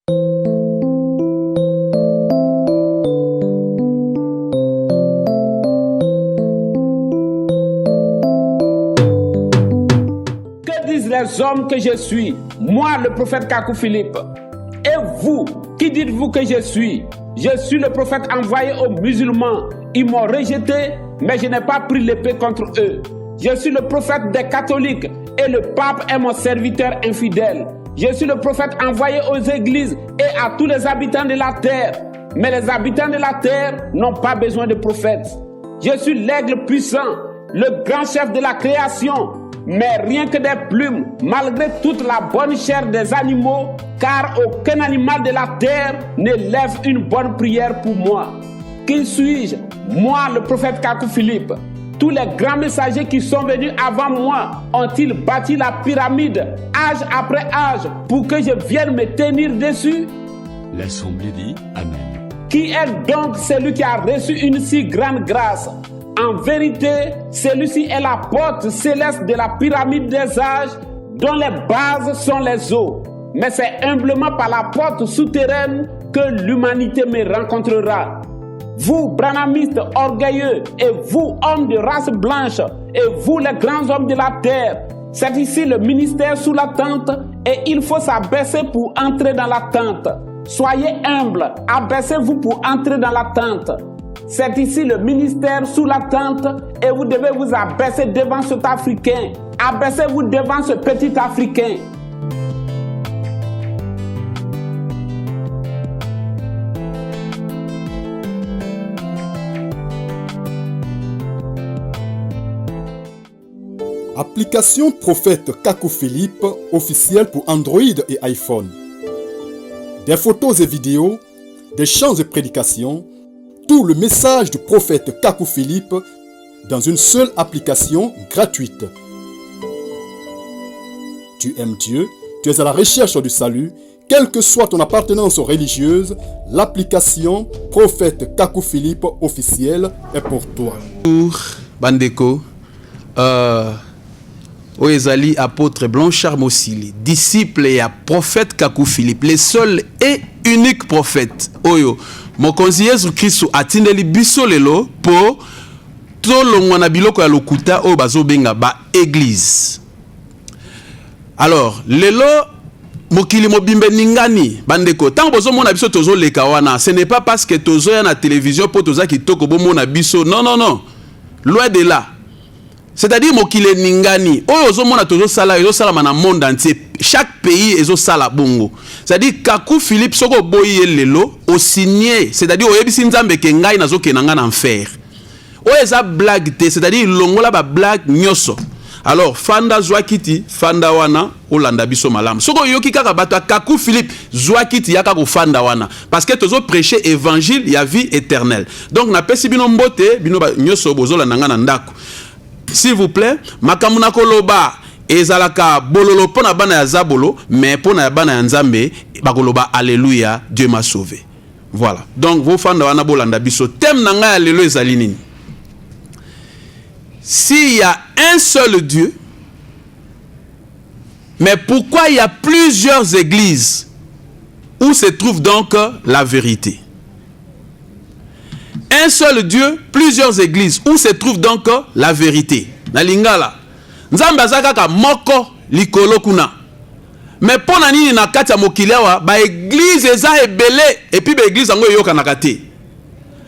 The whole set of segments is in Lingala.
Les hommes que je suis, moi le prophète Kakou Philippe. Et vous, qui dites-vous que je suis? Je suis le prophète envoyé aux musulmans. Ils m'ont rejeté, mais je n'ai pas pris l'épée contre eux. Je suis le prophète des catholiques et le pape est mon serviteur infidèle. Je suis le prophète envoyé aux églises et à tous les habitants de la terre. Mais les habitants de la terre n'ont pas besoin de prophètes. Je suis l'aigle puissant, le grand chef de la création. Mais rien que des plumes, malgré toute la bonne chair des animaux, car aucun animal de la terre ne lève une bonne prière pour moi. Qui suis-je? Moi, le prophète Kakou Philippe. Tous les grands messagers qui sont venus avant moi ont-ils bâti la pyramide, âge après âge, pour que je vienne me tenir dessus? L'Assemblée dit Amen. Qui est donc celui qui a reçu une si grande grâce? En vérité, celui-ci est la porte céleste de la pyramide des âges dont les bases sont les eaux. Mais c'est humblement par la porte souterraine que l'humanité me rencontrera. Vous, branhamistes orgueilleux, et vous, hommes de race blanche, et vous, les grands hommes de la terre, c'est ici le ministère sous la tente et il faut s'abaisser pour entrer dans la tente. Soyez humbles, abaissez-vous pour entrer dans la tente. C'est ici le ministère sous la tente et vous devez vous abaisser devant cet Africain. Abaissez-vous devant ce petit Africain. Application Prophète Kakou Philippe officielle pour Android et iPhone. Des photos et vidéos, des chants et prédications, tout le message du prophète Kakou Philippe dans une seule application gratuite. Tu aimes Dieu, tu es à la recherche du salut, quelle que soit ton appartenance religieuse, l'application Prophète Kakou Philippe officielle est pour toi. Bonjour Bandeko, Oezali apôtre Blanchard Mossili, disciple et prophète Kakou Philippe, le seul et unique prophète. Oyo. Mokonzi Yesu Kristo atindeli biso lelo po tolongwa na biloko ya lokuta o bazobenga ba église. Alors, lelo mokili mobimbe ningani bandeko tango bozo mona biso tozo leka wana, ce n'est pas parce que tozo ya na télévision po toza kitoko bo mona biso. Non non non. Loin de là. C'est-à-dire mokili ningani oyo ozo mona tozo sala na monde entier. Chaque pays est au sala bongo. C'est-à-dire Kakou Philippe soko boye lelo au signé, c'est-à-dire oyebisi nzambe ke ngai nazoke nanga na enfer. Oyeza blague te, c'est-à-dire longola ba blague nyoso. Alors fanda zwakiti fanda wana olanda biso malamu. Soko yoki kaka bato Kakou Philippe zwakiti yaka ko fanda wana parce que tozo prêcher évangile ya vie éternelle. Donc na pesi bino mbote bino ba nyoso bozola nanga na ndako. S'il vous plaît, makamuna koloba ezalaka bololo pona bana ya zabolo mais pona bana ya nzambe bakoloba alléluia, Dieu m'a sauvé. Voilà. Donc vos fans wana bolanda biso thème na ngai alléluia ezali nini? S'il y a un seul Dieu, mais pourquoi il y a plusieurs églises? Où se trouve donc la vérité? Un seul Dieu, plusieurs églises. Où se trouve donc la vérité? Na lingala nzambe azaka moko likolo kuna. Mais pona nini na kati ya mokili awa ba église eza ebele et puis ba église ngo yoka na kate.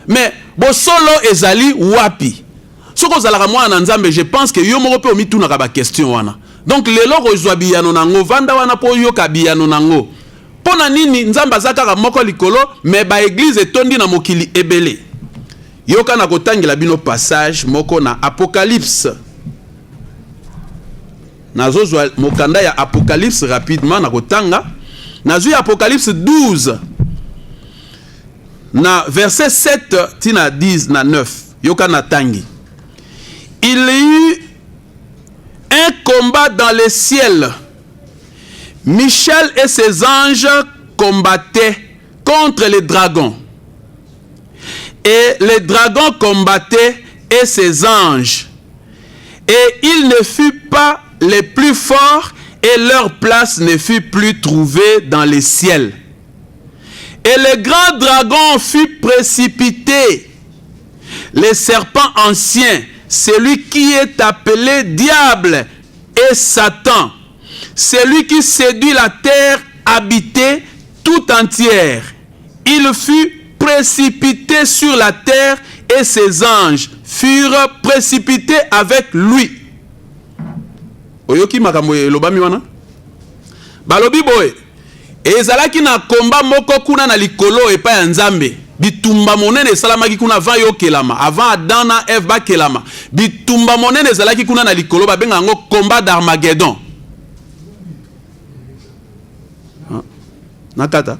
Mais bo solo ezali wapi? Soko zalaka mwana nzambe, je pense que yo moko pe omituna ka ba question wana. Donc lelo kozwa biyano nango vanda wana po yoka biyano nango. Pona nini nzambe azaka moko likolo mais ba église etondi na mokili ebele. Yoka na kotangela bino passage moko na Apocalypse. Nazozwa mokanda ya Apocalypse rapidement na kotanga. Nazwi Apocalypse 12 na verset 7 tina 10 na 9. Yoka na tangi. Il y eut un combat dans les ciels. Michel et ses anges combattaient contre les dragons. Et les dragons combattaient et ses anges. Et il ne fut pas les plus forts et leur place ne fut plus trouvée dans les ciels. Et le grand dragon fut précipité. Le serpent ancien, celui qui est appelé diable et Satan, celui qui séduit la terre habitée tout entière. Il fut précipité sur la terre et ses anges furent précipités avec lui. Oyoki makambo elobami wana? Balobi boye. Ezalaki na komba moko kuna na likolo epa ya Nzambe. Bitumba monene esalamaki kuna avant yokelama, avant Adam na Eve bakelama. Bitumba monene ezalaki kuna na likolo babenga yango combat d'Armageddon. Nakata.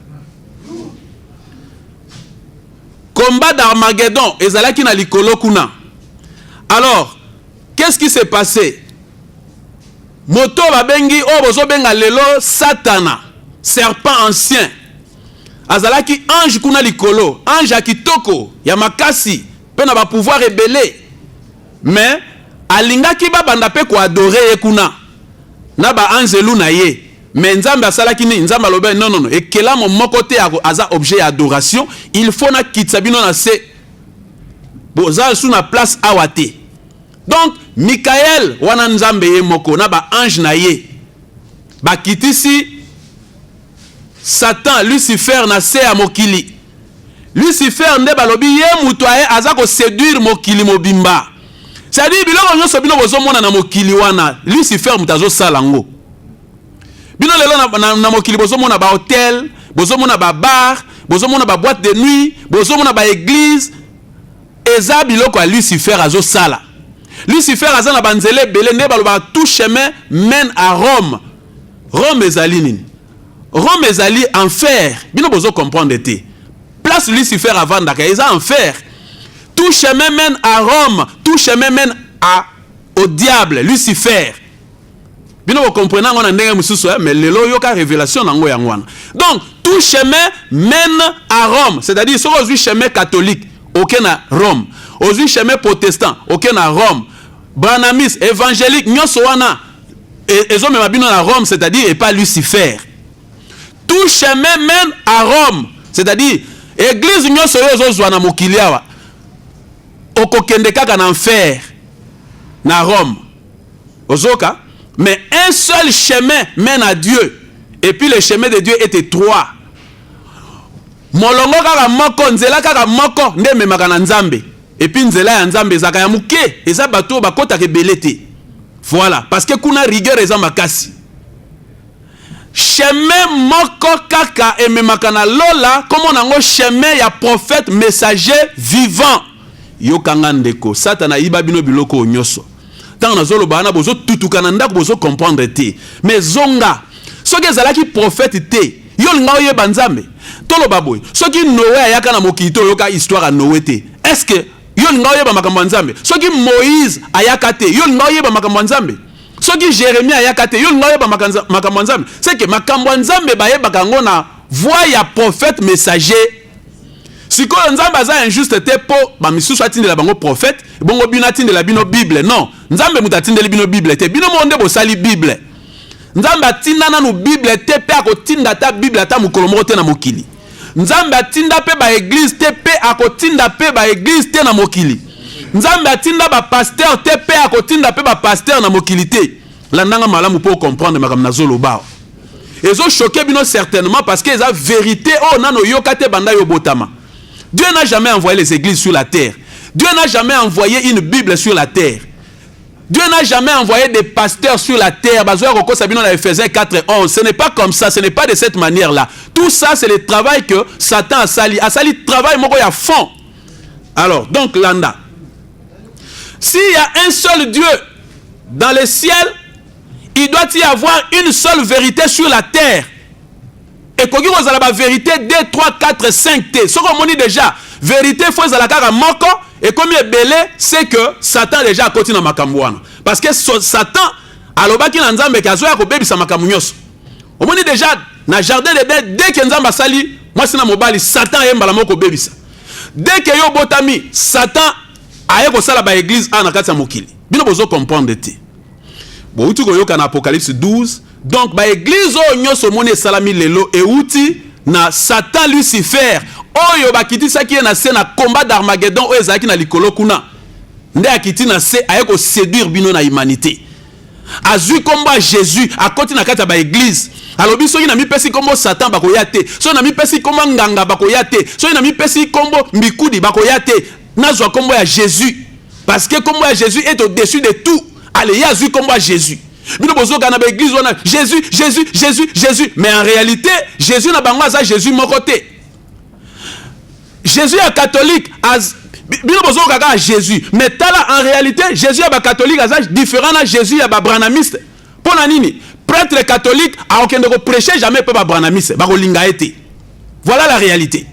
Combat d'Armageddon ezalaki na likolo kuna. Alors, qu'est-ce qui s'est passé? Moto babengi o bozo benga lelo Satana, serpent ancien. Azalaki ange kuna likolo, ange akitoko ya makasi, pe na ba pouvoir rebelle. Mais alingaki ba banda pe ko adorer kuna. Na ba anzelu na ye. Mais Nzambe asalaki ni Nzambe alobe non. Ekela mo moko te aza objet d'adoration, il faut na kitsabino na se. Boza sous na place awate. Donc Michael wana Nzambe ye moko na ba ange na ye. Ba kitisi Satan, Lucifer na se a mokili. Lucifer nde balobi ye mutu aye aza ko séduire mokili mobimba. C'est-à-dire biloko nyonso bino bozo mona na mokili wana, Lucifer mutazo salango. Bino lelo na mokili bozo mona ba hôtel, bozo mona ba bar, bozo mona ba boîte de nuit, bozo mona ba église. Eza biloko a Lucifer azo sala. Lucifer aza na banzele belé nde baloba tout chemin mène à Rome. Rome ezali nini? Rome ezali enfer. Bino bozo comprendre te. Place Lucifer avant d'aka eza enfer. Tout chemin mène à Rome, tout chemin mène au diable, Lucifer. Bino vous comprenez on ndenge mususu mais lelo yoka révélation nango yangwana. Donc tout chemin mène à Rome, c'est-à-dire sur aux chemin catholique, aucun à Rome. Aux chemin protestant, aucun à Rome. Branamis évangélique nyonso wana ezo mema bino na Rome, c'est-à-dire et pas Lucifer. Tout chemin mène à Rome, c'est-à-dire église nyonso yozo zwa na mokili awa. Okokende kaka na enfer na Rome. Ozoka, mais un seul chemin mène à Dieu. Et puis le chemin de Dieu était trois. Molongo kaka moko, nzela kaka moko nde memaka na Nzambe. Et puis nzela ya Nzambe ezaka ya muke, eza bato bakota ke belete. Voilà, parce que kuna rigueur eza makasi. Chemin moko kaka ememaka na lola, comme nango chemin ya prophète messager vivant. Yo kanga ndeko, Satana iba bino biloko nyoso. Tant na zolo bana bozo tutuka na ndako bozo comprendre te. Mais zonga, soki ezalaki prophète te, yo linga oyeba Nzambe. Tolo baboy, soki Noé ayaka na mokili to yoka histoire à Noé te. Est-ce que yo linga oyeba makambo Nzambe? Soki Moïse ayaka te, yo linga oyeba makambo Nzambe? Soki Jérémie ayaka te, yo linga oyeba makambo Nzambe? C'est que makambo Nzambe bayeba kango na voix ya prophète messager. Si ko Nzambe aza injuste te po ba misusu atindela bango prophète, bongo bino atindela bino Bible. Non, Nzambe mutatindela bino Bible te. Bino monde bo sali Bible. Nzambe atinda na no Bible te pe akotinda ta Bible ata mukolo moko te na mokili. Nzambe atinda pe ba église te pe akotinda pe ba église te na mokili. Nzambe atinda ba pasteur te pe akotinda pe ba pasteur na mokili te. Landanga malamu po comprendre makam na zolo bao. Ezo choqué bino certainement parce que eza vérité oh nano yokate banda yo botama. Dieu n'a jamais envoyé les églises sur la terre. Dieu n'a jamais envoyé une Bible sur la terre. Dieu n'a jamais envoyé des pasteurs sur la terre. Ephésiens 4:11. Ce n'est pas comme ça, ce n'est pas de cette manière-là. Tout ça, c'est le travail que Satan a sali. A sali travail moko ya fond. Alors, donc, Landa. S'il y a un seul Dieu dans le ciel, il doit y avoir une seule vérité sur la terre. Et quand vous avez la vérité 2, 3, 4, 5 T. Ce qu'on dit déjà, vérité, il faut que la moko. Et comme il est belé, c'est que Satan déjà a continué à makamouana. Parce que Satan, alors qu'il a nzambe kazo ya ko bebi sa makamunyos. On dit déjà na jardin de bête dès que nzamba sali, moi c'est na mobali Satan yemba la moko bebi sa. Dès que yo botami, Satan aye ko sala ba église ana kati ya mokili. Bino bozo comprendre te. Bo uti ko yoka na Apocalypse 12. Donc ba église o nyoso moni salami lelo e uti na Satan Lucifer oyo bakitisaki na se na combat d'Armageddon oyo ezalaki na likolo kuna nde akiti na se aye ko séduire bino na humanité azui komba Jésus akoti na kati ya ba église alobi soki na mipesi kombo Satan bakoya te soki na mipesi kombo nganga bakoya te soki na mipesi kombo mbikudi bakoya te nazwa kombo ya Jésus parce que kombo ya Jésus est au-dessus de tout allez ya azui kombo ya Jésus bino bozoka na ba église wana Jésus Jésus Jésus Jésus mais en réalité Jésus na bango aza Jésus moko te Jésus est catholique bino bozoka ka Jésus mais tala en réalité Jésus est catholique aza différent na Jésus ya ba branamiste pona nini prêtre catholique a aucun de prêcher jamais pas ba branamiste ba kolinga été voilà la réalité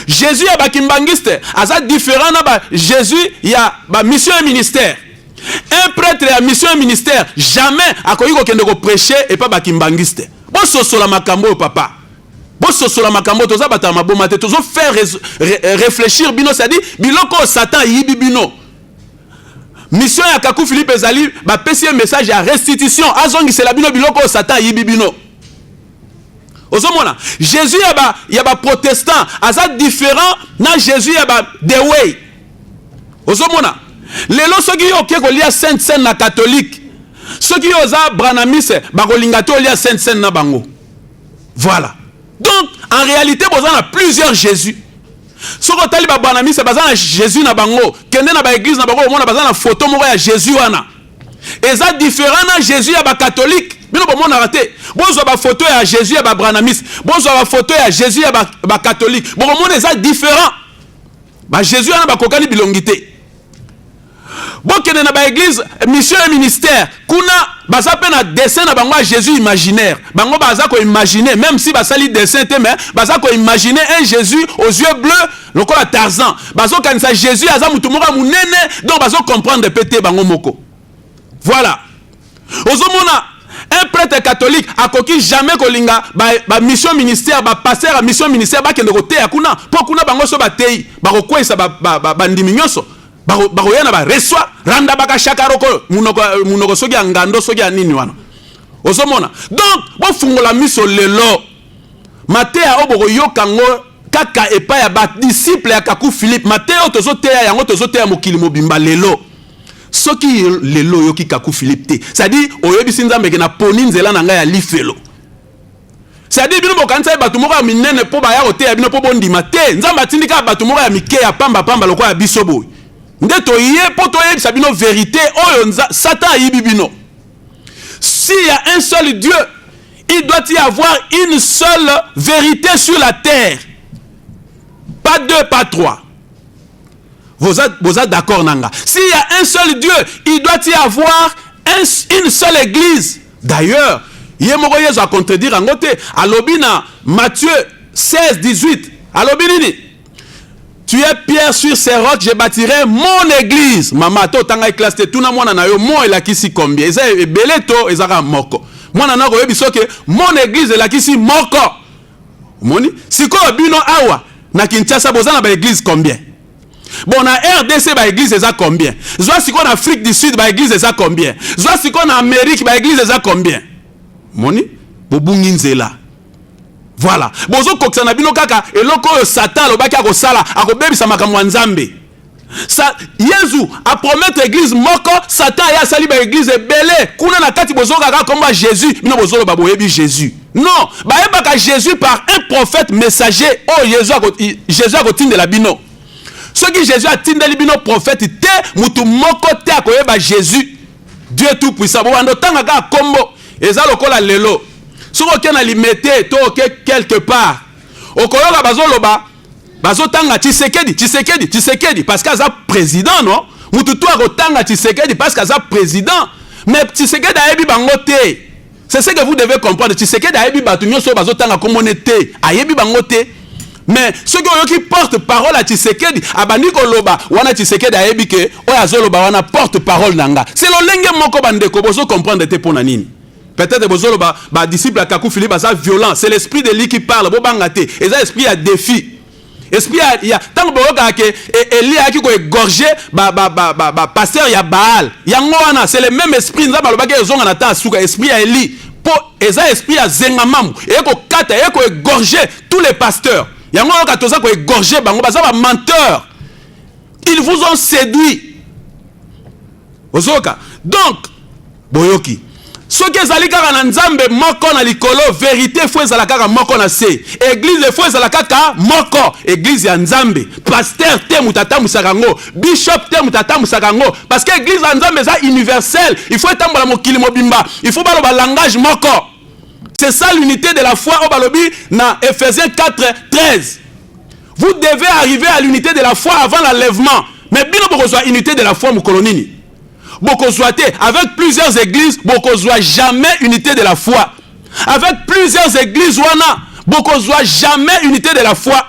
Jésus est ba kimbangiste aza différent na ba Jésus ya ba mission et ministère un prêtre à mission et ministère jamais a koyi aucun de prêcher et pas ba kimbangiste bon sosola makambo papa bon sosola makambo toza bata maboma te tozo faire réfléchir bino c'est-à-dire biloko Satan yibi bino mission ya Kakou Philippe ezali ba pesi message ya restitution azongi c'est la bino biloko Satan yibi bino ozomona Jésus ya ba protestant aza différent na Jésus ya ba the way ozomona lelo soki yo ke kolia sainte seine na catholique soki yo za branamiste ba kolinga to lia sainte seine na bango voilà donc en réalité vous avez plusieurs Jésus ce que tali ba branamiste bazana Jésus na bango kende na ba église na bango omona bazana photo moko ya Jésus wana eza différent na Jésus ya ba catholique bino bomona raté bonzo ba photo ya Jésus ya ba branamiste bonzo ba photo ya Jésus ya ba catholique bomona eza différent ba Jésus wana ba kokani bilongité bokene na ba église mission et ministère kuna baza pe na dessin na bango Jésus imaginaire bango baza ko imaginer même si basali dessin te mais baza ko imaginer un Jésus aux yeux bleus lokola Tarzan bazo kanisa Jésus aza mutu moko munene donc bazo comprendre pété bango moko voilà ozomona un prêtre catholique akoki jamais kolinga ba mission ministère ba pasteur à mission ministère ba kende kote ya kuna po kuna bango so batei ba kokwesa ba ndimi nyonso bakoyana ba reçoit randa baka shakaroko munoko soki ngando soki nini wana ozomona donc bo fungola miso lelo Matéa oboko yokango kaka epa ya ba disciple ya Kakou Philippe Matéa tozoteya yango tozoteya mokili mobimba lelo soki lelo yoki Kakou Philippe te c'est-à-dire oyebisi nzambe ke na poni nzela na ngai ya lifelo c'est-à-dire bino bokanisa bato moko ya minene po ba ya koteya bino po bondima te nzambe atindika bato moko ya mike ya pamba lokola ya biso boy ndeto yé poto yebisa bino vérité oyo Satan ayibi bino s'il y a un seul Dieu il doit y avoir une seule vérité sur la terre pas deux pas trois vous êtes d'accord nanga s'il y a un seul Dieu il doit y avoir une seule église d'ailleurs yemoko yezo a contredire en côté alobi na Matthieu 16:18 alobi nini tu es pierre sur ces rocs, je bâtirai mon église. Maman, to tanga classe tout na mwana na yo mo elakisi combien? Eza beleto ezaka moko. Mwana na ko yebiso ke mon église elakisi moko. Moni siko bino awa na Kinshasa bozana ba église combien? Bon na RDC ba église eza combien? Zwa siko na Afrique du Sud ba église eza combien? Zwa siko na Amérique ba église eza combien? Moni bobungi nzela. Voilà. Bozo koksana bino kaka eloko Satan lobaki akosala akobebisa makambo nzambe. Ça Yesu a promettre église moko Satan ya sali ba église belé kuna na kati bozo kaka komba Jésus bino bozo ba boyebi Jésus. Non, ba yebaka Jésus par un prophète messager oh Jésus a kotinde la bino. Ce qui Jésus a tinde li bino prophète te mutu moko te akoyeba Jésus. Dieu tout puissant. Bo ando tanga ka kombo eza lokola lelo. Si on a limité, quelque part, au Koyoga Bazoloba, Bazotanga Tshisekedi, parce qu'il y a président, non? Moutoutou a Rotanga Tshisekedi, parce qu'il y a président. Mais Tshisekedi a ébi bangote. C'est ce que vous devez comprendre. Tshisekedi a ébi batunyo so Bazotanga comme on était. A ébi bangote. Mais ceux qui portent parole à Tshisekedi, Abani Koloba, Wana Tshisekedi a ébi que, Oya Zoloba, Wana porte parole nanga. C'est le lenge moko bandeko, bozo comprendre te ponanini. Peut-être que ba disciple à Kakou Philippe ça violent, c'est l'esprit de lui qui parle, bo bangate, et ça esprit à défi. Esprit il y a tant boka que Eli a qui ko égorger pasteur ya Baal. Yango wana c'est le même esprit nza baloba ke zonga na ta suka esprit à Eli pour eza esprit à zengamamu et ko kata et ko égorger tous les pasteurs. Yango ka toza ko égorger bango baza ba menteur. Ils vous ont séduit. Ozoka. Donc boyoki. Soki ezali kaka na nzambe moko na likolo, vérité faut ezala kaka moko na se. Église faut ezala kaka moko, église ya nzambe. Pasteur te mutata musakango, bishop te mutata musakango, parce que église ya nzambe za universel. Il faut etambola mokili mobimba. Il faut baloba langage moko. C'est ça l'unité de la foi au balobi na Ephésiens 4:13. Vous devez arriver à l'unité de la foi avant l'enlèvement. Mais bino bokozwa unité de la foi mukolonini. Avec plusieurs églises, bokozwa jamais unité de la foi. Avec plusieurs églises, wana bokozwa jamais unité de la foi.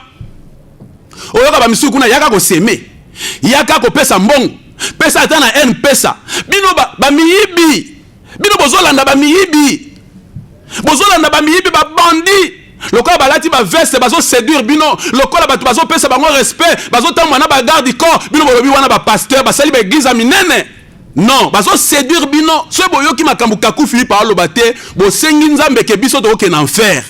Oyoka ba misuku na yaka ko seme. Yaka ko pesa mbongo. Pesa atana en pesa. Bino ba miyibi. Bino bozolanda ba miyibi. Bozolanda ba miyibi ba bandi. Lokola balati ba veste bazo séduire bino. Lokola batu bazo pesa bango respect. Bazo tamwana ba garde corps. Bino bolobi wana ba pasteur basali ba église aminene. Non, bazo séduire bino. Ce boyoki makambu Kakou Philippe a lobate, bo sengi nzambe ke biso to ke enfer.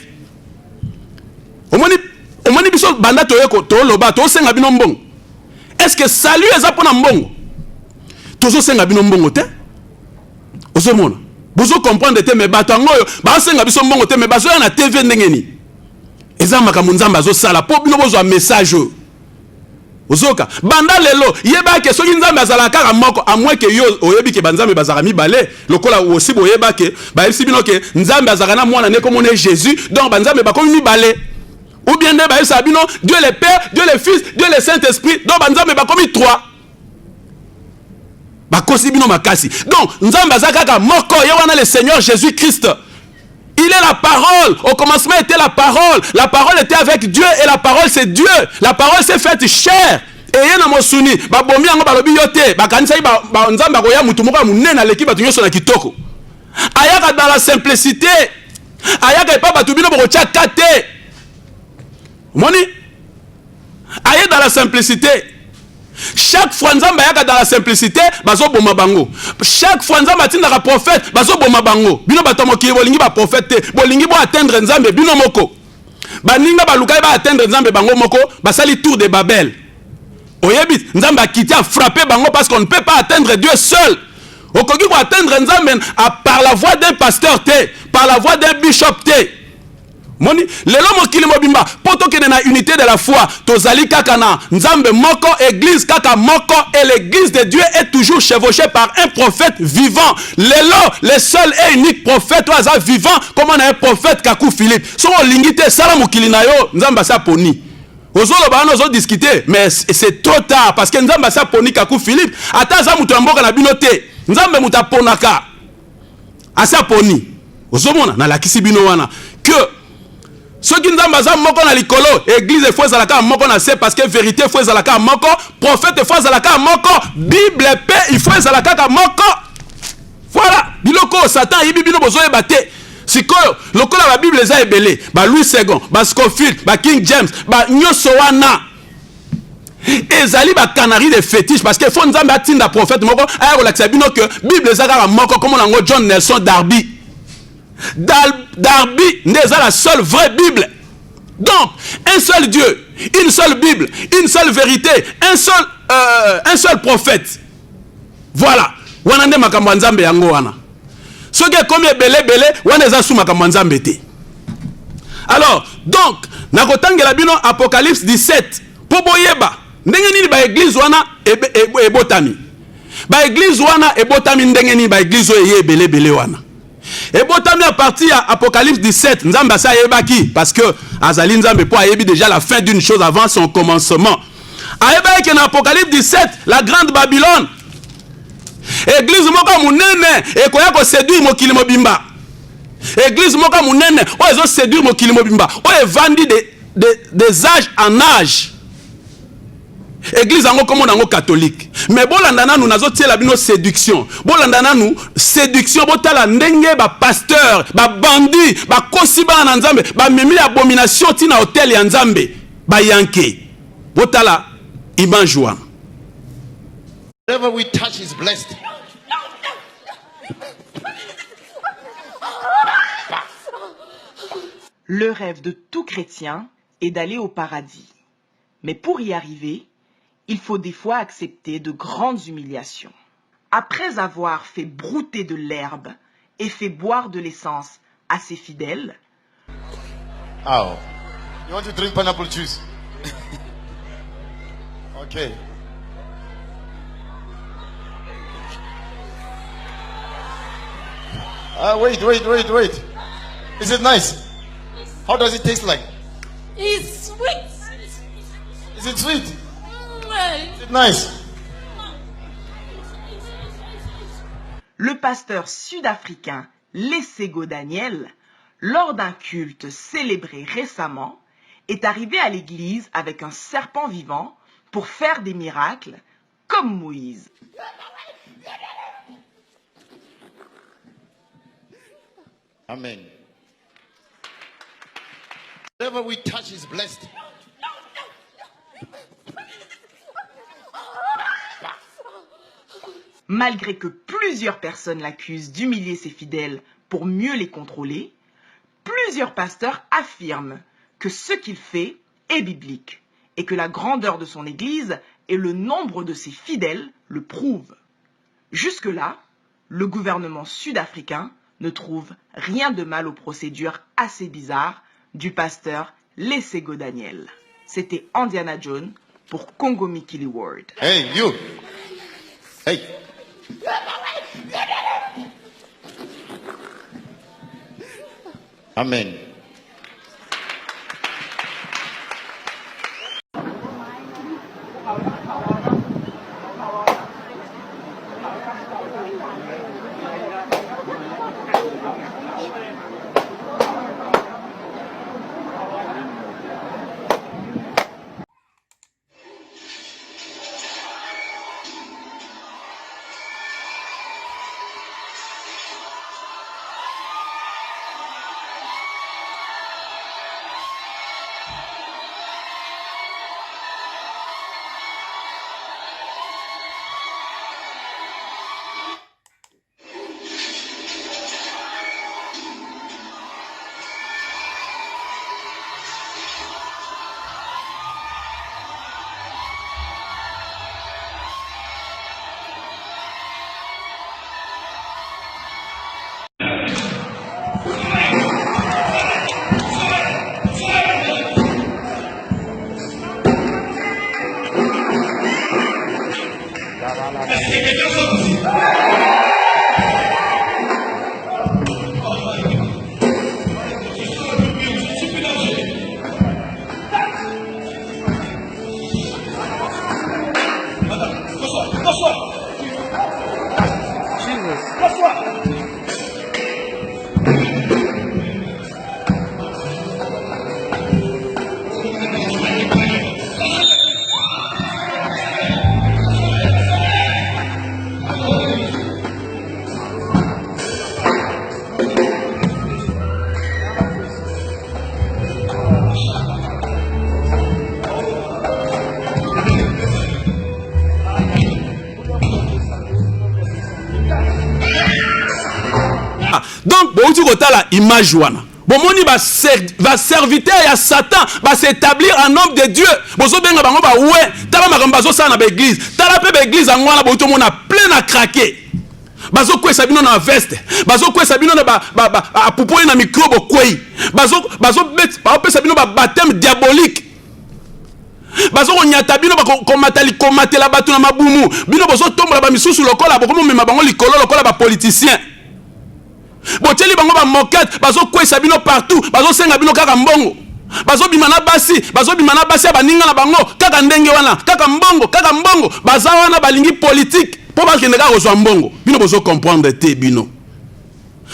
Omoni biso banda to yeko to loba to senga bino mbongo. Est-ce que salut eza pona mbongo? Tozo senga bino mbongo te? Ozo mona. Bozo comprendre te me batango yo, ba senga biso mbongo te me bazo na TV ndengeni. Eza makambu nzambe azo sala po bino bozo message yo. Ozoka banda lelo yeba ke soki nzambe azala kaka moko amwe ke yo oyebi ke banzambe bazaka mibale lokola aussi boyeba ke ba yebisi bino ke nzambe azaka na mwana ne comme on est Jésus donc banzambe bakomi mibale ou bien ne ba yebisa bino Dieu le Père, Dieu le Fils, Dieu le Saint-Esprit donc banzambe bakomi 3 bakosi bino makasi donc nzambe azaka kaka moko ye wana le Seigneur Jésus-Christ. Il est la parole. Au commencement était la parole. La parole était avec Dieu et la parole c'est Dieu. La parole s'est faite chair. Et il y a mosuni. Ba bombi ango balobi yote. Ba kanisa ba nzamba ko ya mutu moko munena leki batu nyoso na kitoko. Ayaka dans la simplicité. Ayaka pa batu bino boko chakate. Moni. Ayaka dans la simplicité. Chaque fois nzamba yaka dans la simplicité bazo boma bango. Chaque fois nzamba tindaka prophète bazo boma bango. Bino batomoki bolingi ba prophète te. Bolingi bo atteindre nzambe bino moko. Baninga balukai ba atteindre nzambe bango moko basali tour de Babel. Oyebi nzamba kiti a frappé bango parce qu'on ne peut pas atteindre Dieu seul. Okoki ko atteindre nzambe par la voix d'un pasteur te, par la voix d'un bishop te. Moni lelo mokili mobimba poto kene na unité de la foi tozali kaka na nzambe moko église kaka moko et l'église de Dieu est toujours chevauchée par un prophète vivant. Lelo le seul et unique prophète oaza vivant comme on a un prophète Kakou Philippe. So lingité sala mokili na yo nzamba sa poni. Ozolo ba nozo discuter mais c'est trop tard parce que nzamba sa poni Kakou Philippe ata za mutu mboka na binote nzambe muta ponaka asa poni. Ozomona na lakisi bino wana que ceux qui nzamba za moko na likolo église faut ezalaka moko na se parce que vérité faut ezalaka moko prophète faut ezalaka moko bible pe il faut ezalaka moko voilà biloko satan yibi bino bozo ebate sikoyo lokola la bible za ebele ba Louis II ba Scofield ba King James ba nyoso wana ezali ba canari de fétiche parce que faut nzamba atinda prophète moko aya kolakisa bino que bible za kaka moko comme on John Nelson Darby. Darby n'est pas la seule vraie Bible. Donc, un seul Dieu, une seule Bible, une seule vérité, un seul prophète. Voilà. Wanande makambo nzambe yango wana. Soki comme belé wana za su makambo nzambe te. Alors, donc, nakotangela bino Apocalypse 17. Po boyeba, ndenge nini ba église wana ebotami. Ba église wana ebotami ndenge nini ba église oye belé wana. Et botami à partir à Apocalypse 17, nzamba sa yebaki parce que azali nzambe po ayebi déjà la fin d'une chose avant son commencement. Ayebaki na Apocalypse 17, la grande Babylone. Église moka munene e koya ko séduire mokili mobimba. Église moka munene o ezo séduire mokili mobimba. O evandi des âges en âge. Église ango comme on catholique mais bolanda nanu nazotiela bino séduction bolanda nanu séduction botala ndenge ba pasteur ba bandi ba kosiba na nzambe ba memi abomination tina hôtel ya nzambe ba yanke botala image wana. Whatever we touch is blessed. Le rêve de tout chrétien est d'aller au paradis. Mais pour y arriver, il faut des fois accepter de grandes humiliations. Après avoir fait brouter de l'herbe et fait boire de l'essence à ses fidèles, Oh. You want to drink pineapple juice? Okay. Wait. Is it nice? How does it taste like? It's sweet. Is it sweet? Is it nice? le pasteur sud-africain Lesego Daniel, lors d'un culte célébré récemment, est arrivé à l'église avec un serpent vivant pour faire des miracles comme Moïse. Amen. Whatever we touch is blessed. Malgré que plusieurs personnes l'accusent d'humilier ses fidèles pour mieux les contrôler, plusieurs pasteurs affirment que ce qu'il fait est biblique et que la grandeur de son église et le nombre de ses fidèles le prouvent. Jusque-là, le gouvernement sud-africain ne trouve rien de mal aux procédures assez bizarres du pasteur Lesego Daniel. C'était Indiana Jones pour Congo Mikili World. Hey, you. Hey. Amen. Donc, bon, kotala image wana. Bon, moni va serviteur à Satan va s'établir en homme de Dieu. Bozo benga bango ba ouais, tala makambo bazo sa na l'église. Tala pe l'église en wana boto mona plein à craquer. Bazo kwesa bino na veste. Bazo kwesa bino na ba pupoye na microbe kwei. Bazo bet ba pesa bino ba baptême diabolique. Bazo nyata bino ba komatela batu na mabumu. Bino bozo tombola ba misusu lokola bokomo mema bango likolo lokola ba politicien. Boteli bango ba moquette, bazo kwesa bino partout, bazo senga bino kaka mbongo. Bazo bimana basi baninga na bango kaka ndenge wana, kaka mbongo, baza wana balingi politique po ba kende ka kozwa mbongo. Bino bozo comprendre te bino.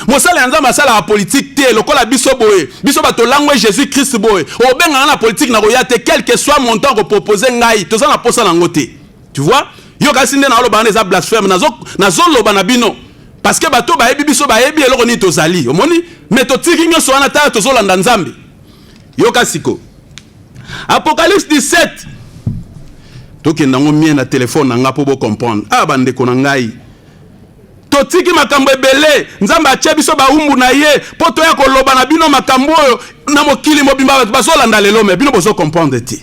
Mosala yanza masala ya politique te lokola biso boye. Biso bato langwe Jésus Christ boye. O benga na politique na koyate quel que soit montant ko proposer ngai, toza na posa na ngote. Tu vois? Yo kasinde na loba na blasphème nazo loba na bino. Parce que bato baebi biso baebi eloko ni tozali. Omoni mais totiki nyoso wana ta tozolanda nzambe. Yoka siko. Apocalypse 17. Tokenda ngo mien na téléphone na nga po bo comprendre. Ah bande ko na ngai. totiki makambo ebele nzambe atie biso baumbu na ye po toya koloba na bino makambo oyo na mokili mobimba bato bazolanda lelo me bino bozo comprendre te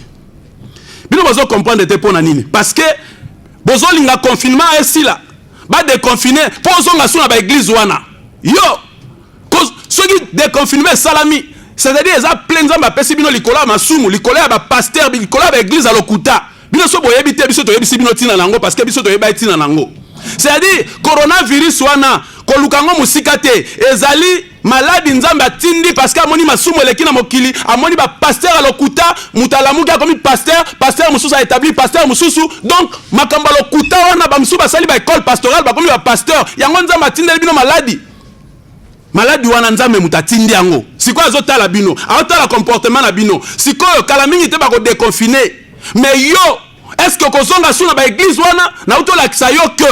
bino bozo comprendre te mpo na nini parce que bozolinga confinement esila badeconfine mpo ozonga so na baeglise wana yo soki déconfinement esalami c'est-à-dire eza plein nzambe apesi bino likolo ya masumu likolo ya bapaster likolo ya baeglise ya lokuta bino so boyebi te biso toyebisi bino ntina nango parce que biso toyeba ntina nango c'est-à-dire coronavirus wana kolukango musika te ezali maladi nzambe atindi parce que amoni masumu eleki na mokili amoni bapaster ya lokuta mutalamuki akomi paster mosusu aétabli paster mosusu donc makambo ya lokuta wana bamosusu basali baécole pastorale bakomi bapaster yango nzambe atindeli bino maladi wana nzambe mutatindi yango sikoyo azotala bino azotala comportement na bino sikoyo kala mingi te bakodeconfine mais yo est-ce que kozonga suna baeglise wana na utolakisa yo que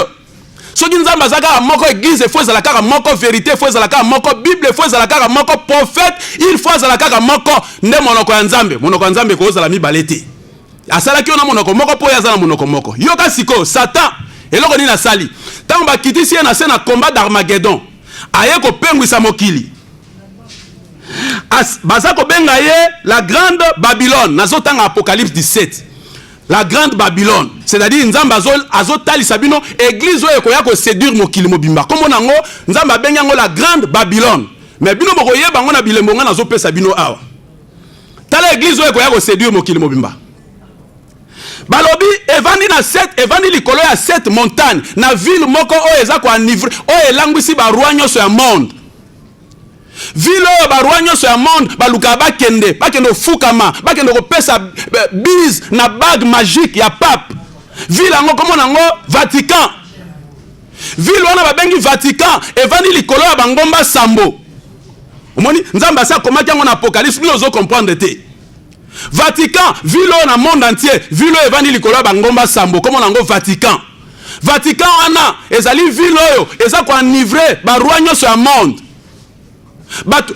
soki nzambe aza kaka moko église efo ezala kaka moko vérité efo ezala kaka moko bible efo ezala kaka moko prophète il faut ezala kaka moko nde monoko ya nzambe ekozala mibale te asalaki yo na monoko moko mpo oyo aza na monoko moko yo kasi sikoyo satan eloko nini asali ntango bakitisi ye na se na combat d'Armageddon aye kopengwisa mokili baza kobenga ye la grande Babylone nazotanga Apocalypse 17 la grande Babylone c'est-à-dire nzambe azotalisa bino église oyo ekoya koséduire mokili mobimba kombo nango nzambe abengi yango la grande Babylone mais bino bokoyeba yango na bilembo nga nazopesa bino awa tala église oyo ekoya koséduire mokili mobimba balobi evandi likolo ya 7 montagne na ville moko oyo eza koanivre oyo elangwisi baroi nyonso ya monde ville oyo baroi nyonso ya monde baluka bakende ofukama bakende kopesa bise na bague magique ya pape ville yango kombo nango Vatican ville wana babengi Vatican evandi likolo ya bangomba sambo omoni nzambe asa komaki yango na Apocalypse bino ozo comprendre te Vatican ville oyo na monde entier ville oyo evandi likolo ya bangomba sambo kombo nango Vatican wana ezali ville oyo eza koanivre baroi nyonso ya monde bato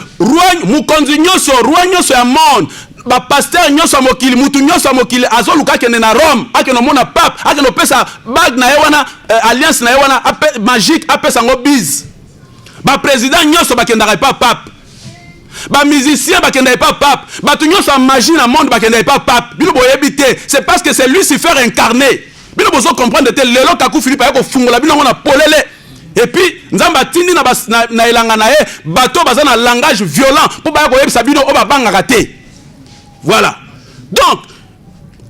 mukonzi nyonso roi nyonso ya monde bapaster nyonso ya mokili mutu nyonso ya mokili azoluka akende na Rome akende omona pape akende opesa bague na ye wana alliance na ye wana magique apesa yango bise baprésident nyonso bakendaka epa pape bamusicien bakendaka epa pape bato nyonso ya magie na monde bakendaka epa pape bino boyebi te c'est parce que c'est Lucifer incarné bino bozo comprendre te lelo Kaku Philippe aye kofungola bino ngo na polele et puis nzamba atindi na elanga na ye bato baza na langage violent po baya koyebisa bino o babangaka te voilà donc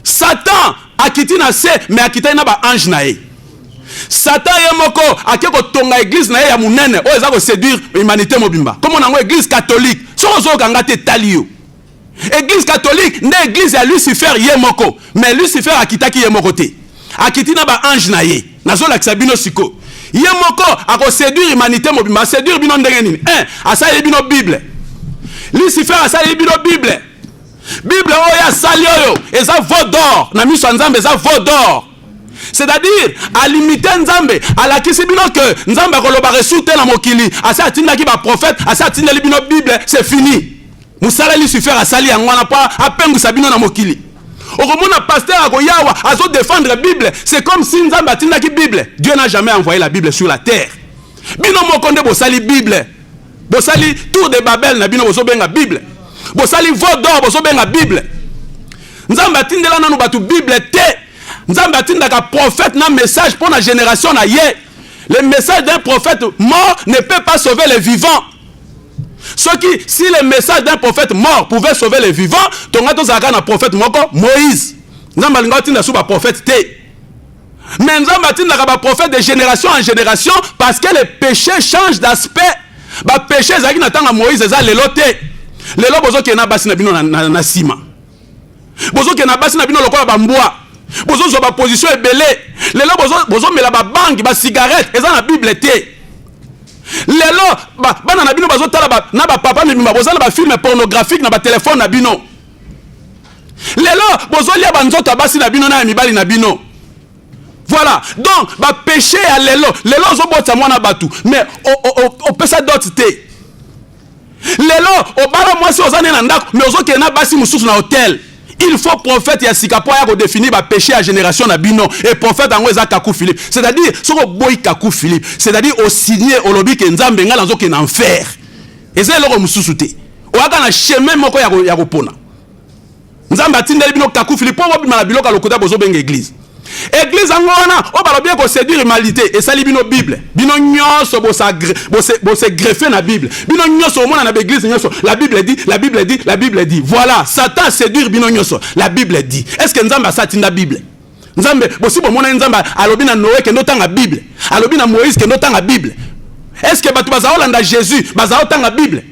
Satan akiti na se mais akitani na ba ange na ye Satan ye moko ake kotonga église na ye ya munene o eza ko séduire humanité mobimba comme on a église catholique soko zokanga te talio église catholique nde église ya Lucifer ye moko mais Lucifer akitaki ye moko te akiti na ba ange na ye nazolakisa bino siko ye moko ako séduire humanité mobimba séduire bino ndenge nini asali bino bible Lucifer asali bino bible oyo asali oyo eza veau d'or na miso ya nzambe eza veau d'or c'est-à-dire alimite nzambe alakisi bino que nzambe akoloba resu te na mokili asa atindaki baprophète asa atindeli bino bible c'est fini musala Lucifer asali yango wana po apengwisa bino na mokili okomona pasteur akoyawa azo défendre Bible c'est comme si nzambe atindaki Bible Dieu n'a jamais envoyé la Bible sur la terre bino moko nde bosali Bible bosali tour de Babel na bino bozobenga Bible bosali veau d'or bozobenga Bible nzambe atindela nanu batu Bible te nzambe atindaka prophète na message pour la génération na ye le message d'un prophète mort ne peut pas sauver les vivants. Si le message d'un prophète mort pouvait sauver les vivants, ton gars un prophète moko Moïse. Nzamba linga tinda sous ba prophète te. Mais nzamba tinda ka ba prophète de génération en génération parce que les péchés changent d'aspect. Ba péché zaki na tanga Moïse za lelo te. Lelo bozo ke na basi na bino na sima. Bozo ke na basi na bino lokola ba mbwa. Bozo zo ba position ebele. Lelo bozo mela ba bangi ba cigarette eza na Bible te. Lelo bana na bino bazotala na ba papa mibimba bozala ba film pornographique na ba téléphone na bino. Lelo bozolia banzoto basi na bino na mibali na bino. Voilà. Donc ba péché à lelo ozobotsa mwana batu mais o pesa dot te. Lelo obara mwasi ozane na ndako mais ozokena basi mususu na hôtel. Il faut prophète ya sika po ya définir ba péché à génération na bino et prophète ango eza Kakou Philippe. C'est-à-dire soko boy Kakou Philippe, c'est-à-dire au signer au lobby ke nzambe ngala nzoke na enfer. Et c'est loko mususu te. O aka na chemin moko ya kopona. Nzambe atindeli bino Kakou Philippe po bima na biloko lokota bozo benga église. Église angona o balo bien ko séduire humanité et sali bino Bible. Bino nyonso bo se greffer na Bible. Bino nyonso mona na église nyonso la Bible dit, la Bible dit, la Bible dit. Voilà, Satan séduire bino nyonso. La Bible dit. Est-ce que nzamba satinda Bible? Nzambe bosi bo mona nzamba alobi na Noé ke notanga Bible. Alobi na Moïse ke notanga Bible. Est-ce que batu bazaolanda Jésus bazaotanga Bible?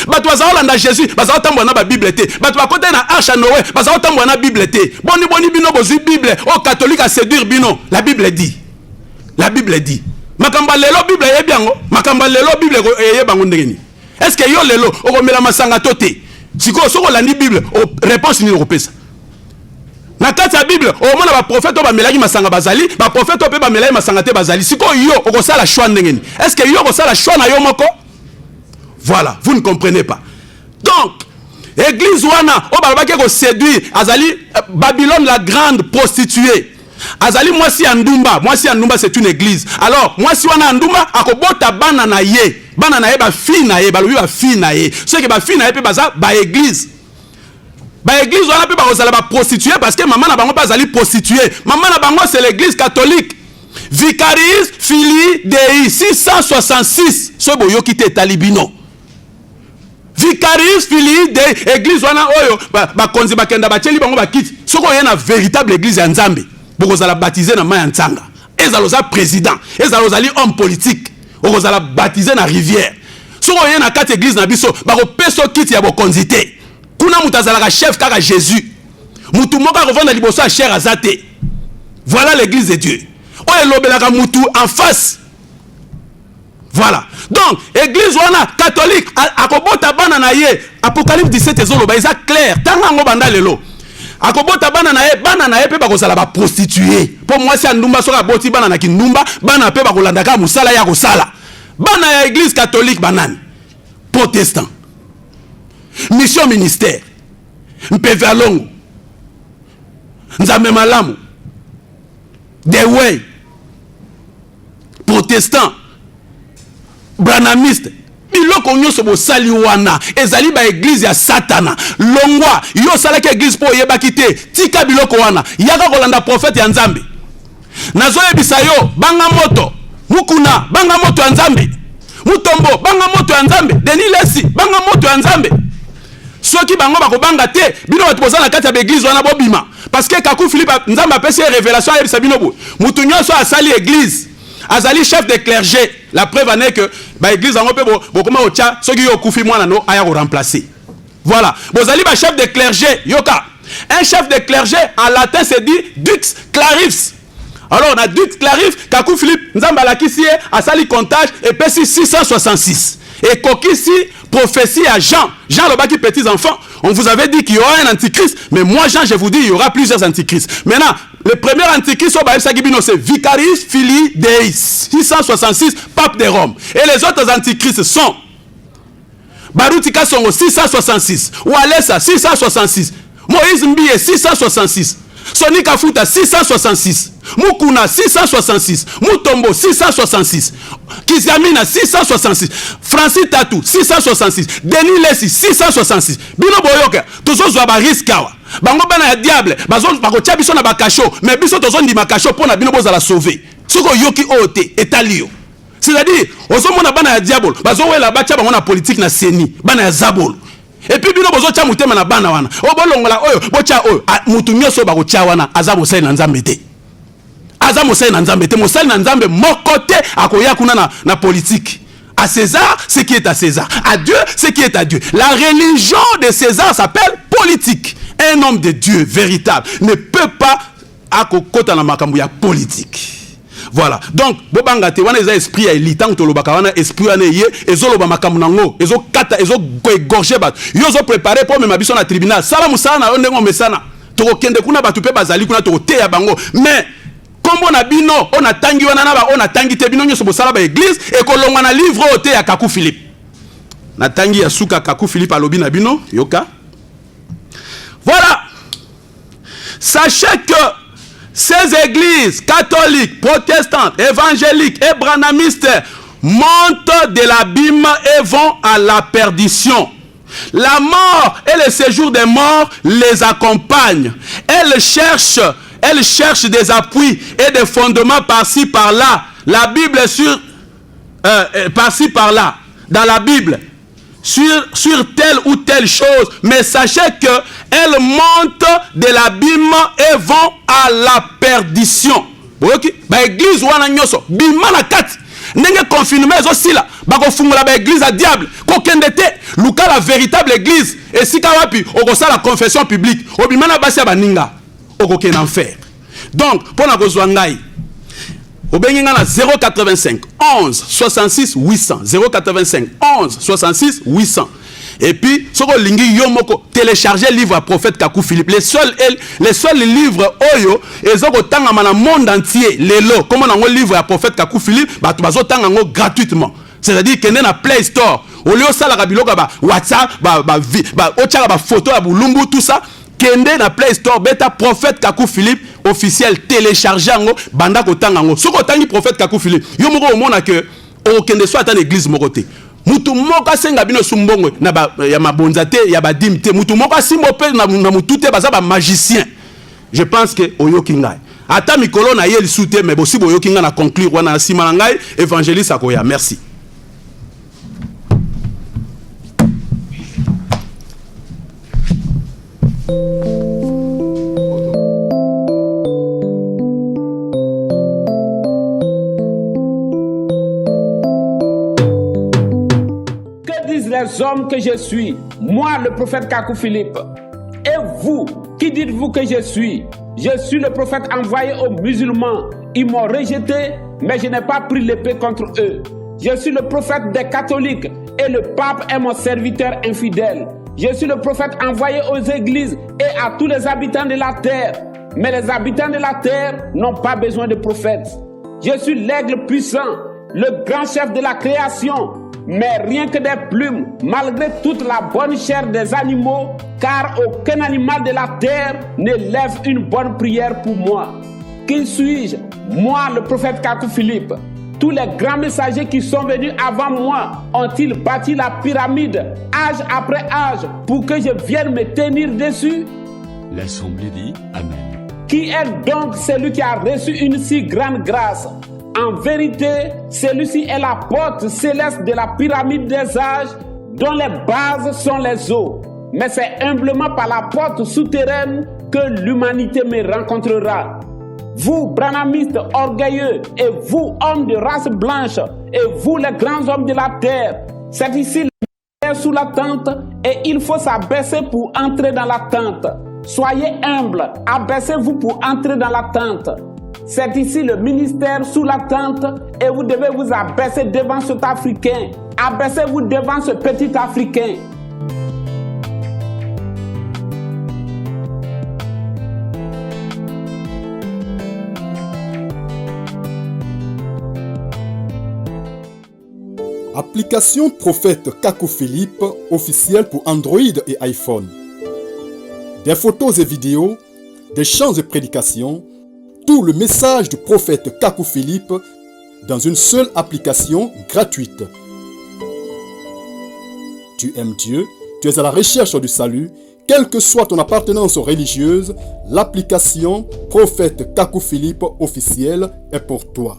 Batu bazaolanda Jésus bazaotambwa na ba Bible te. Batu bakote na arche Noé bazaotambwa na Bible te. Boni bino bozu Bible o catholique a séduire bino. La Bible dit. La Bible dit. Makamba lelo Bible yebiango. Makamba lelo Bible yebango ndengeni. Est-ce que yo lelo o komela masanga tote? Siko soko landi Bible o réponse ni repesa. Na kati ya Bible o mona ba prophète o ba melaki masanga bazali, ba prophète o pe ba melaki masanga te bazali. Siko yo o ko sala choix ndengeni. Est-ce que yo ko sala choix na yo moko? Voilà, vous ne comprenez pas. Donc, église wana, o balabake ko séduire, azali Babylone la grande prostituée. Azali mwasi andumba, c'est une église. Alors, mwasi wana andumba akobota bana na ye. Bana na ye ba fille na ye, balobi ba fille na ye. Ceux qui ba fille na ye pe baza ba église. Ba église wana pe ba kozala ba prostituée parce que maman na bango pas azali prostituée. Maman na bango c'est l'église catholique. Vicaris Filii Dei 666. Ce boyo qui te talibino. Vicaris Filii Dei église wana oyo ba konzi bakenda bacheli bango bakiti. Soko yena véritable église ya Nzambe. Bokozala baptisé na maya ntsanga. Ezaloza président, ezalozali homme politique. Okozala baptisé na rivière. Soko yena kati église na biso bako peso kiti ya bokonzi te. Kuna mutazala ka chef kaka Jésus. Mutu moka revendre liboso a cher azate. Voilà l'église de Dieu. Oye lobelaka mutu en face. Voilà. Donc, église wana catholique akobota bana na ye Apocalypse 17 ezoloba eza clair. Tanga ngo banda lelo. Akobota bana na ye pe bakozala ba prostituée. Pour moi c'est ndumba soka boti bana na kindumba, bana pe bakolanda ka musala ya kosala. Bana ya église catholique banani. Protestant. Mission ministère. Mpeve alongo. Nzambe malamu. The way. Protestant. Branamiste. Biloko nyonso bosali wana ezali ba église ya satana. Longwa yo salaki église po yebaki te. Tika biloko wana yaka kolanda prophète ya Nzambe. Nazo yebisa yo banga moto. Mukuna banga moto ya Nzambe. Mutombo banga moto ya Nzambe. Denis Lesi banga moto ya Nzambe. Soki bango bakobanga te bino batu bozala kati ya église wana bobima parce que Kakou Philippe Nzambe apesi révélation ya yebisa bino bo. Mutu nyonso asali église. Azali chef de clergé. La preuve en est que ba église en pe bokoma ocha soki yo kufi mwana no aya ko remplacer. Voilà. Bozali ba chef de clergé yoka. Un chef de clergé en latin c'est dit dux clarifs. Alors on a dux clarifs Kakou Philippe Nzamba lakisi asali comptage et pesi 666. Et kokisi prophétie à Jean le baki petits enfants. On vous avait dit qu'il y aura un antichrist, mais moi Jean je vous dis il y aura plusieurs antichrists. Maintenant le premier antichrist c'est Vicaris Filii Dei 666 pape de Rome. Et les autres antichrists sont Barutika Songo 666, Walesa 666, Moïse Mbie 666, Sonika Futa 666, Mukuna 666, Mutombo 666, Kisiamina 666, Francis Tatou 666, Denis Lesi 666. Bino boyoka, tozo zwa ba risque awa. Bango bana ya diable, bazo bakotia biso na bakasho, mais biso tozo ndima kasho pona bino boza la sauver. Soko yoki ote etalio. C'est-à-dire, ozo mona bana ya diable, bazo wela bacha bango na politique na seni, bana ya zabolo. Et puis bino bozo tia mutema na bana wana. O bolongola oyo, bocha oyo, mutu nyoso bakotia wana, azabo sai na Nzambe te. Aza mosali na Nzambe te, mosali na Nzambe mokote akoya kuna na politique. À César, ce qui est à César. À Dieu, ce qui est à Dieu. La religion de César s'appelle politique. Un homme de Dieu véritable ne peut pas akokota na makambo ya politique. Voilà. Donc, bobanga te wana eza esprit ya elitant to lobaka wana esprit wana ye ezoloba makambo nango, ezokata ezogorger bat. Yo zo préparer pour même biso na tribunal. Sala musana na ndenge mesana. To kende kuna batu pe bazali kuna to te ya bango. Mais comme on a bino, on a tangi wana na ba on a tangi te bino nyoso bosala ba église et kolongwa na livre ote ya Kakou Philippe. Na tangi ya suka Kakou Philippe alobi na bino yoka. Voilà. Sachez que ces églises catholiques, protestantes, évangéliques et branhamistes montent de l'abîme et vont à la perdition. La mort et le séjour des morts les accompagnent. Elles cherchent des appuis et des fondements par-ci par-là. La Bible est sur par-ci par-là, dans la Bible, sur telle ou telle chose. Mais sachez que elles montent de l'abîme et vont à la perdition. Ok? Ba église wana nyoso bima na kati. Nenge confinement aussi là. Bako fungula ba église à diable. Kokende te luka la véritable église. Et si ka wapi okosa la confession publique. Obima na basi ba ninga. Okoke en enfer. Donc pour na kozwa ngai. Obenga na 085 11 66 800 085 11 66 800. Et puis, soko lingi yomoko télécharger livre à prophète Kakou Philippe. Les seuls livres oyo ezoko tanga na monde entier lelo. Comment on a livre à prophète Kakou Philippe, ba tubazo tanga ngo gratuitement. C'est-à-dire que na Play Store, au lieu ça la kabiloka ba WhatsApp, ba ochaka ba photo ya bulumbu tout ça, kende na Play Store beta prophète Kakou Philippe officiel télécharger ngo banda ko tanga ngo. Soko tangi prophète Kakou Philippe. Yo moko omona que o kende soit dans l'église mokote. Mutu moka senga bino sumbongo na ba ya mabonza te ya ba dimte mutu moka simbo pe na mutu te baza ba magicien. Je pense que oyoki ngai ata mikolo na yeli soute mais bosi boyoki ngai na conclure wana sima ngai évangéliste akoya. Merci. Les hommes que je suis, moi le prophète Kakou Philippe, et vous, qui dites-vous que je suis? Je suis le prophète envoyé aux musulmans. Ils m'ont rejeté, mais je n'ai pas pris l'épée contre eux. Je suis le prophète des catholiques et le pape est mon serviteur infidèle. Je suis le prophète envoyé aux églises et à tous les habitants de la terre. Mais les habitants de la terre n'ont pas besoin de prophètes. Je suis l'aigle puissant, le grand chef de la création. Mais rien que des plumes, malgré toute la bonne chair des animaux, car aucun animal de la terre ne lève une bonne prière pour moi. Qui suis-je? Moi, le prophète Kakou Philippe. Tous les grands messagers qui sont venus avant moi ont-ils bâti la pyramide, âge après âge, pour que je vienne me tenir dessus? L'Assemblée dit Amen. Qui est donc celui qui a reçu une si grande grâce? En vérité, celui-ci est la porte céleste de la pyramide des âges dont les bases sont les eaux. Mais c'est humblement par la porte souterraine que l'humanité me rencontrera. Vous, branhamistes orgueilleux, et vous, hommes de race blanche, et vous, les grands hommes de la terre, c'est ici le ministère sous la tente et il faut s'abaisser pour entrer dans la tente. Soyez humbles, abaissez-vous pour entrer dans la tente. C'est ici le ministère sous la tente et vous devez vous abaisser devant cet Africain. Abaissez-vous devant ce petit Africain. Application Prophète Kakou Philippe officielle pour Android et iPhone. Des photos et vidéos, des chants et prédications, tout le message du prophète Kakou Philippe dans une seule application gratuite. Tu aimes Dieu, tu es à la recherche du salut, quelle que soit ton appartenance religieuse, l'application Prophète Kakou Philippe officielle est pour toi.